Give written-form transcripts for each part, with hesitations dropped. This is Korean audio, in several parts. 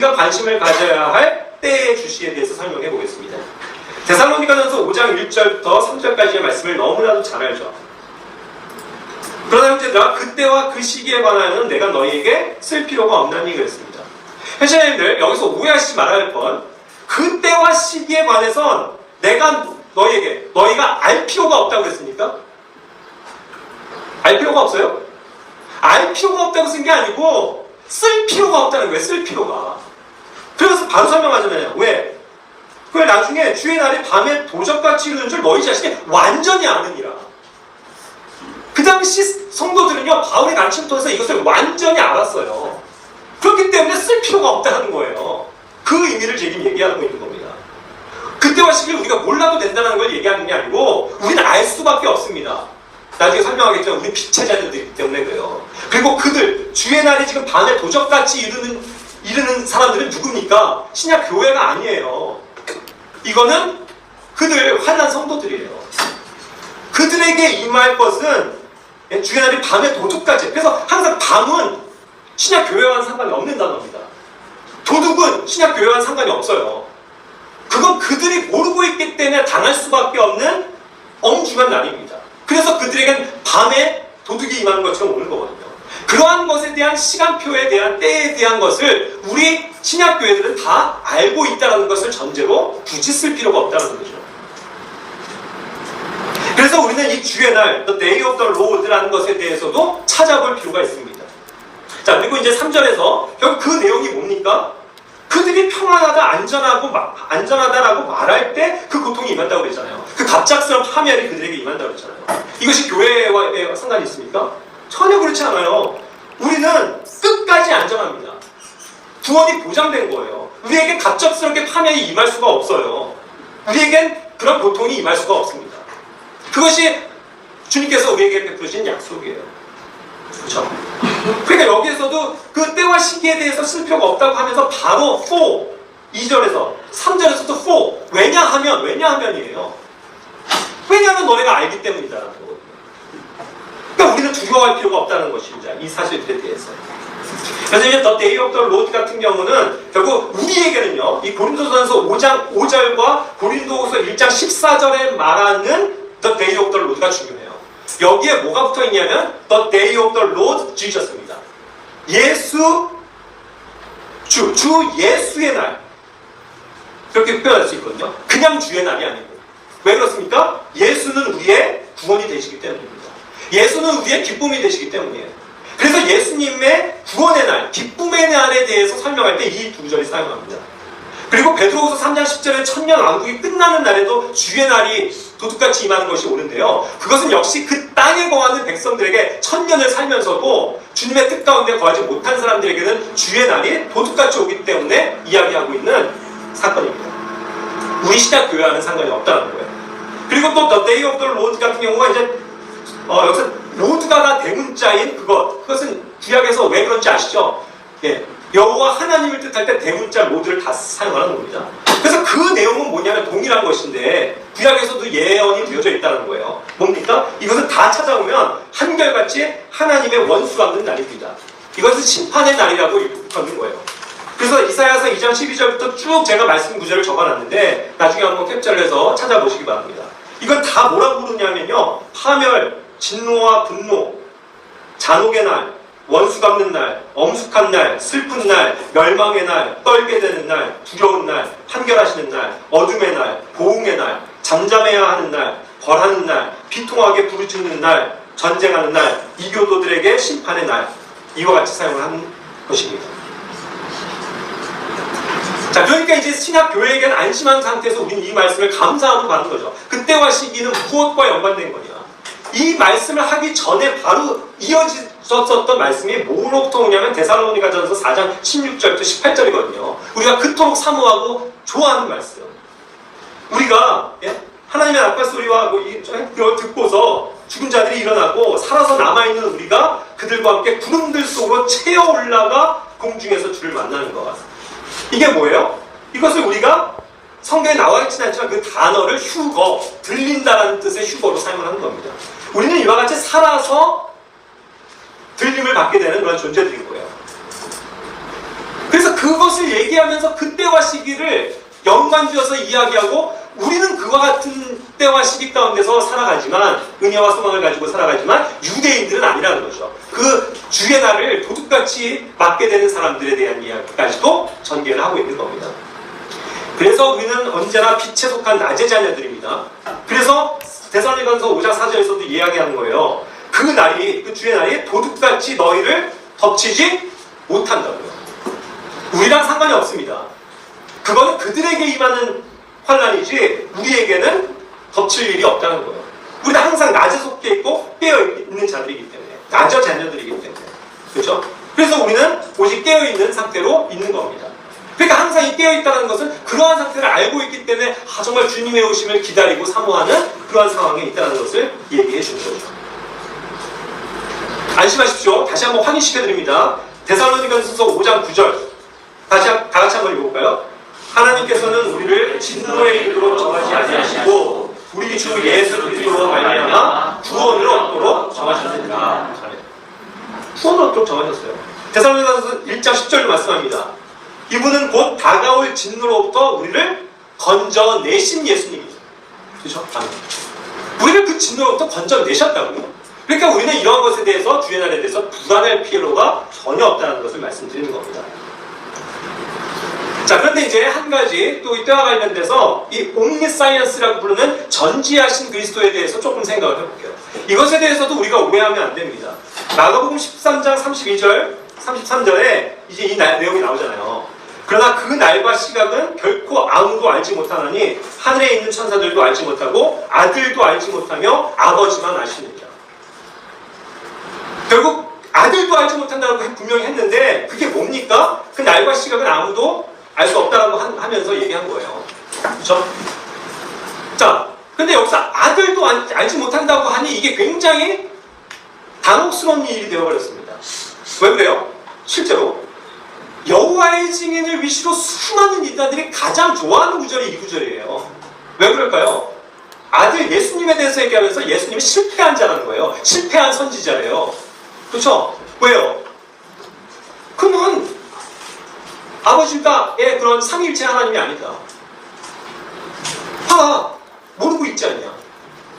우리가 관심을 가져야 할 때의 주시에 대해서 설명해 보겠습니다. 데살로니가전서 5장 1절부터 3절까지의 말씀을 너무나도 잘 알죠. 그러나 형제들아 그때와 그 시기에 관하여는 내가 너희에게 쓸 필요가 없다는 얘기를 했습니다. 형제님들 여기서 오해하시지 말아야 할 건 그때와 시기에 관해선 내가 너희가 알 필요가 없다고 그랬습니까? 알 필요가 없어요? 알 필요가 없다고 쓴 게 아니고 쓸 필요가 없다는 거예요. 쓸 필요가. 그래서 바로 설명하잖아요. 왜? 그걸 나중에 주의 날이 밤에 도적같이 이루는 줄 너희 자신이 완전히 아느니라. 그 당시 성도들은요 바울의 가르침을 통해서 이것을 완전히 알았어요. 그렇기 때문에 쓸 필요가 없다는 거예요. 그 의미를 지금 얘기하고 있는 겁니다. 그때와 시기를 우리가 몰라도 된다는 걸 얘기하는 게 아니고 우리는 알 수밖에 없습니다. 나중에 설명하겠지만 우리 빛의 자녀들이기 때문에 그래요. 그리고 그들 주의 날이 지금 밤에 도적같이 이르는 사람들은 누굽니까? 신약 교회가 아니에요. 이거는 그들 환난 성도들이에요. 그들에게 임할 것은 주의 날이 밤에 도둑같이. 그래서 항상 밤은 신약 교회와는 상관이 없는 단어입니다. 도둑은 신약 교회와는 상관이 없어요. 그건 그들이 모르고 있기 때문에 당할 수밖에 없는 엄중한 날입니다. 그래서 그들에겐 밤에 도둑이 임하는 것처럼 오는 거거든요. 그러한 것에 대한 시간표에 대한 때에 대한 것을 우리 신약교회들은 다 알고 있다는 것을 전제로 굳이 쓸 필요가 없다는 거죠. 그래서 우리는 이 주의 날, The Day of the Lord라는 것에 대해서도 찾아볼 필요가 있습니다. 자, 그리고 이제 3절에서 결국 그 내용이 뭡니까? 그들이 평안하다, 안전하다라고 말할 때 그 고통이 임한다고 그랬잖아요. 그 갑작스러운 파멸이 그들에게 임한다고 그랬잖아요. 이것이 교회와 상관이 있습니까? 전혀 그렇지 않아요. 우리는 끝까지 안전합니다. 구원이 보장된 거예요. 우리에게 갑작스럽게 파멸이 임할 수가 없어요. 우리에겐 그런 고통이 임할 수가 없습니다. 그것이 주님께서 우리에게 베푸신 약속이에요. 그렇죠? 그러니까 여기에서도 그 때와 시기에 대해서 쓸 필요가 없다고 하면서 바로 for 2절에서 3절에서도 for 왜냐하면이에요. 왜냐하면 너네가 알기 때문이다라는 거거든요. 그러니까 우리는 두려워할 필요가 없다는 것입니다. 이 사실들에 대해서. 그래서 이제 The Day of the Lord 같은 경우는 결국 우리에게는요, 이 고린도전서 5장 5절과 고린도후서 1장 14절에 말하는 The Day of the Lord가 중요해요. 여기에 뭐가 붙어 있냐면 The Day of the Lord Jesus입니다. 주 예수의 날. 그렇게 표현할 수 있거든요. 그냥 주의 날이 아니고. 왜 그렇습니까? 예수는 우리의 구원이 되시기 때문입니다. 예수는 우리의 기쁨이 되시기 때문이에요. 그래서 예수님의 구원의 날, 기쁨의 날에 대해서 설명할 때 이 두 절이 사용합니다. 그리고 베드로후서 3장 10절에 천년 왕국이 끝나는 날에도 주의 날이 도둑같이 임하는 것이 옳은데요. 그것은 역시 그 땅에 거하는 백성들에게 천년을 살면서도 주님의 뜻 가운데 거하지 못한 사람들에게는 주의 날이 도둑같이 오기 때문에 이야기하고 있는 사건입니다. 우리 신약 교회와는 상관이 없다는 거예요. 그리고 또 The Day of the Lord 같은 경우가 이제 여기서 로드가 다 대문자인 그것은 구약에서 왜 그런지 아시죠? 예, 여호와 하나님을 뜻할 때 대문자 로드를 다 사용하는 겁니다. 그래서 그 내용은 뭐냐면 동일한 것인데 구약에서도 예언이 되어져 있다는 거예요. 뭡니까? 이것은 다 찾아오면 한결같이 하나님의 원수 갚는 날입니다. 이것은 심판의 날이라고 일컫는 거예요. 그래서 이사야서 2장 12절부터 쭉 제가 말씀 구절을 적어놨는데 나중에 한번 캡처를 해서 찾아보시기 바랍니다. 이건 다 뭐라고 부르냐면요, 파멸, 진노와 분노, 잔혹의 날, 원수 갚는 날, 엄숙한 날, 슬픈 날, 멸망의 날, 떨게 되는 날, 두려운 날, 판결하시는 날, 어둠의 날, 보응의 날, 잠잠해야 하는 날, 벌하는 날, 비통하게 부르짖는 날, 전쟁하는 날, 이교도들에게 심판의 날, 이와 같이 사용을 하는 것입니다. 자, 그러니까 이제 신약 교회에게는 안심한 상태에서 우리는 이 말씀을 감사함으로 받는 거죠. 그때와 시기는 무엇과 연관된 거냐? 이 말씀을 하기 전에 바로 이어졌었던 말씀이 뭐로부터 오냐면 데살로니가전서 4장 16절부터 18절이거든요. 우리가 그토록 사모하고 좋아하는 말씀. 우리가 하나님의 나팔소리와 이걸 듣고서 죽은 자들이 일어나고 살아서 남아있는 우리가 그들과 함께 구름들 속으로 채어 올라가 공중에서 주를 만나는 것 같습니다. 이게 뭐예요? 이것을 우리가 성경에 나와 있지는 않지만 그 단어를 휴거, 들린다라는 뜻의 휴거로 사용하는 겁니다. 우리는 이와 같이 살아서 들림을 받게 되는 그런 존재들인 거예요. 그래서 그것을 얘기하면서 그때와 시기를 연관지어서 이야기하고 우리는 그와 같은 때와 시기 가운데서 살아가지만 은혜와 소망을 가지고 살아가지만 유대인들은 아니라는 거죠. 그 주의 날을 도둑같이 맞게 되는 사람들에 대한 이야기까지도 전개를 하고 있는 겁니다. 그래서 우리는 언제나 빛에 속한 낮의 자녀들입니다. 그래서 데살로니가서 5장 4절에서도 이야기하는 거예요. 그 날이, 그 주의 날이 도둑같이 너희를 덮치지 못한다고요. 우리랑 상관이 없습니다. 그거는 그들에게 임하는 환란이지 우리에게는 덮칠 일이 없다는 거예요. 우리는 항상 낮에 속해 있고 깨어있는 자들이기 때문에, 낮의 자녀들이기 때문에, 그렇죠? 그래서 우리는 오직 깨어있는 상태로 있는 겁니다. 그러니까 항상 이 깨어있다는 것은 그러한 상태를 알고 있기 때문에 정말 주님의 오심을 기다리고 사모하는 그러한 상황에 있다는 것을 얘기해 주는 거죠. 안심하십시오. 다시 한번 확인시켜드립니다. 데살로니가서 5장 9절 다 같이 한번 읽어볼까요? 하나님께서는 우리를 진노의 일로 정하지 아니하시고 우리 주 예수 그리스도로 말미암아 구원을 얻도록 정하셨습니다. 구원을 얻도록 정하셨어요. 데살로니가서 1장 10절로 말씀합니다. 이분은 곧 다가올 진노로부터 우리를 건져내신 예수님이죠. 그렇죠? 우리를 그 진노로부터 건져내셨다고요. 그러니까 우리는 이러한 것에 대해서 주의 날에 대해서 불안할 필요가 전혀 없다는 것을 말씀드리는 겁니다. 자, 그런데 이제 한 가지 또 이때와 관련돼서 이 옴니사이언스라고 부르는 전지하신 그리스도에 대해서 조금 생각을 해볼게요. 이것에 대해서도 우리가 오해하면 안 됩니다. 마가복음 13장 32절, 33절에 이제 이 내용이 나오잖아요. 그러나 그 날과 시각은 결코 아무도 알지 못하나니 하늘에 있는 천사들도 알지 못하고 아들도 알지 못하며 아버지만 아십니다. 결국 아들도 알지 못한다고 분명히 했는데 그게 뭡니까? 그 날과 시각은 아무도 알 수 없다고 하면서 얘기한 거예요. 그렇죠? 자, 근데 여기서 아들도 알지 못한다고 하니 이게 굉장히 당혹스러운 일이 되어버렸습니다. 왜 그래요? 실제로 여호와의 증인을 위시로 수많은 인간들이 가장 좋아하는 구절이 이 구절이에요. 왜 그럴까요? 아들 예수님에 대해서 얘기하면서 예수님이 실패한 자라는 거예요. 실패한 선지자래요. 그렇죠? 왜요? 그러면 아버지가 그런 삼위일체 하나님이 아니다. 모르고 있지 않냐?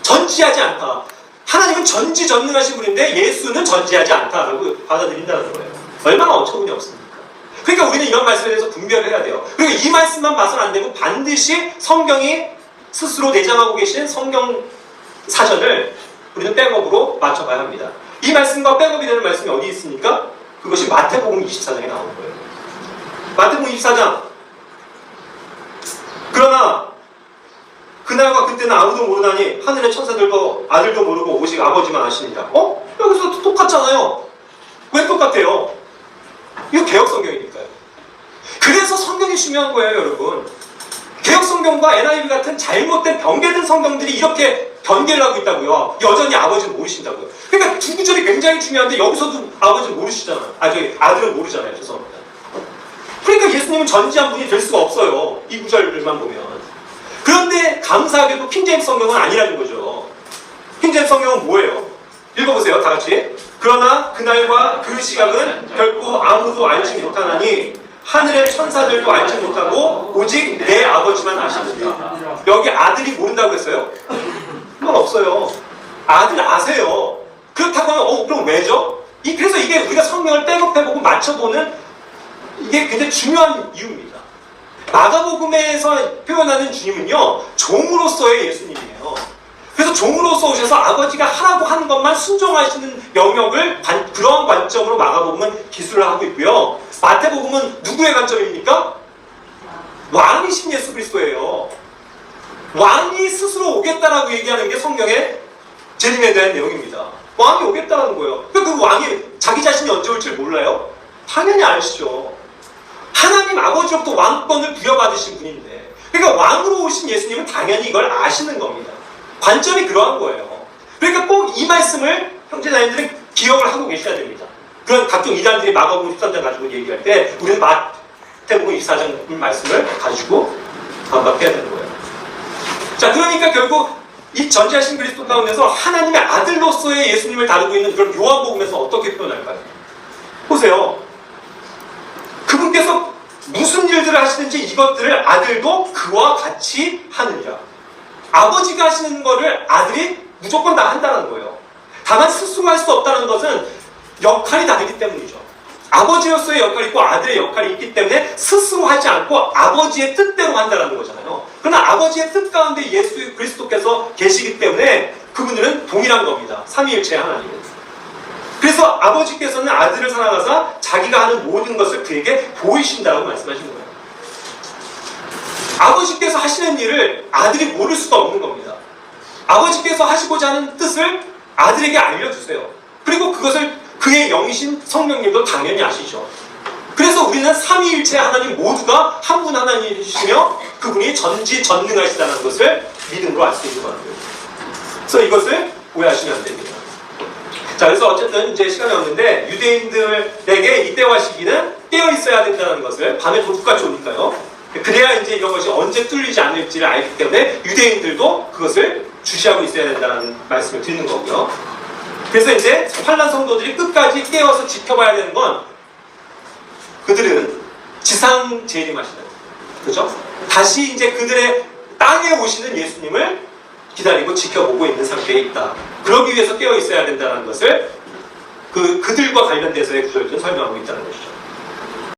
전지하지 않다. 하나님은 전지전능하신 분인데 예수는 전지하지 않다라고 받아들인다는 거예요. 얼마나 어처구니 없습니까? 그러니까 우리는 이런 말씀에 대해서 분별을 해야 돼요. 그리고 이 말씀만 봐서는 안 되고 반드시 성경이 스스로 내장하고 계신 성경 사전을 우리는 백업으로 맞춰봐야 합니다. 이 말씀과 백업이 되는 말씀이 어디 있습니까? 그것이 마태복음 24장에 나오는 거예요. 마태복음 24장. 그러나 그날과 그때는 아무도 모르나니 하늘의 천사들도 아들도 모르고 오직 아버지만 아십니다. 여기서 똑같잖아요. 왜 똑같아요? 이거 개혁성경이니까요. 그래서 성경이 중요한 거예요, 여러분. 개혁성경과 NIV 같은 잘못된 변개된 성경들이 이렇게 변개를 하고 있다고요. 여전히 아버지는 모르신다고요. 그러니까 두 구절이 굉장히 중요한데 여기서도 아버지는 모르시잖아요. 아들은 모르잖아요. 죄송합니다. 그러니까 예수님은 전지한 분이 될 수가 없어요. 이 구절들만 보면. 그런데 감사하게도 킹제임스 성경은 아니라는 거죠. 킹제임스 성경은 뭐예요? 읽어보세요. 다 같이. 그러나 그날과 그 시각은 결코 아무도 알지 못하나니 하늘의 천사들도 알지 못하고 오직 내 아버지만 아십니다. 여기 아들이 모른다고 했어요? 그건 없어요. 아들 아세요. 그렇다고 하면 그럼 왜죠? 그래서 이게 우리가 성경을 백업해보고 맞춰보는 이게 굉장히 중요한 이유입니다. 마가복음에서 표현하는 주님은요, 종으로서의 예수님이에요. 그래서 종으로서 오셔서 아버지가 하라고 하는 것만 순종하시는 영역을 그런 관점으로 마가복음은 기술을 하고 있고요. 마태복음은 누구의 관점입니까? 왕이신 예수 그리스도예요. 왕이 스스로 오겠다라고 얘기하는 게 성경의 재림에 대한 내용입니다. 왕이 오겠다는 거예요. 그러니까 그 왕이 자기 자신이 언제 올 줄 몰라요? 당연히 아시죠. 하나님 아버지로부터 왕권을 부여받으신 분인데, 그러니까 왕으로 오신 예수님은 당연히 이걸 아시는 겁니다. 관점이 그러한 거예요. 그러니까 꼭 이 말씀을 형제자매들은 기억을 하고 계셔야 됩니다. 그런 각종 이단들이 마가복음 13장 가지고 얘기할 때 우리는 마태복음 24장 말씀을 가지고 반박해야 되는 거예요. 자, 그러니까 결국 이 전지하신 그리스도 가운데서 하나님의 아들로서의 예수님을 다루고 있는 그런 요한복음에서 어떻게 표현할까요? 보세요. 그분께서 일들을 하시든지 이것들을 아들도 그와 같이 하느니라. 아버지가 하시는 거를 아들이 무조건 다 한다는 거예요. 다만 스스로 할 수 없다는 것은 역할이 다르기 때문이죠. 아버지로서의 역할이 있고 아들의 역할이 있기 때문에 스스로 하지 않고 아버지의 뜻대로 한다는 거잖아요. 그러나 아버지의 뜻 가운데 예수 그리스도께서 계시기 때문에 그분들은 동일한 겁니다. 삼위일체 하나님은. 그래서 아버지께서는 아들을 사랑하사 자기가 하는 모든 것을 그에게 보이신다고 말씀하신 거예요. 아버지께서 하시는 일을 아들이 모를 수가 없는 겁니다. 아버지께서 하시고자 하는 뜻을 아들에게 알려주세요. 그리고 그것을 그의 영이신 성령님도 당연히 아시죠. 그래서 우리는 삼위일체 하나님 모두가 한 분 하나님이시며 그분이 전지전능하시다는 것을 믿음으로 알 수 있는 거예요. 그래서 이것을 오해하시면 안 됩니다. 자, 그래서 어쨌든 이제 시간이 없는데 유대인들에게 이때와 시기는 깨어 있어야 된다는 것을 밤에 도둑같이 오니까요. 그래야 이제 이것이 언제 뚫리지 않을지를 알기 때문에 유대인들도 그것을 주시하고 있어야 된다는 말씀을 드리는 거고요. 그래서 이제 환난 성도들이 끝까지 깨어서 지켜봐야 되는 건 그들은 지상 재림하시는, 그죠? 다시 이제 그들의 땅에 오시는 예수님을 기다리고 지켜보고 있는 상태에 있다. 그러기 위해서 깨어 있어야 된다는 것을 그들과 관련돼서의 구절들은 설명하고 있다는 것이죠.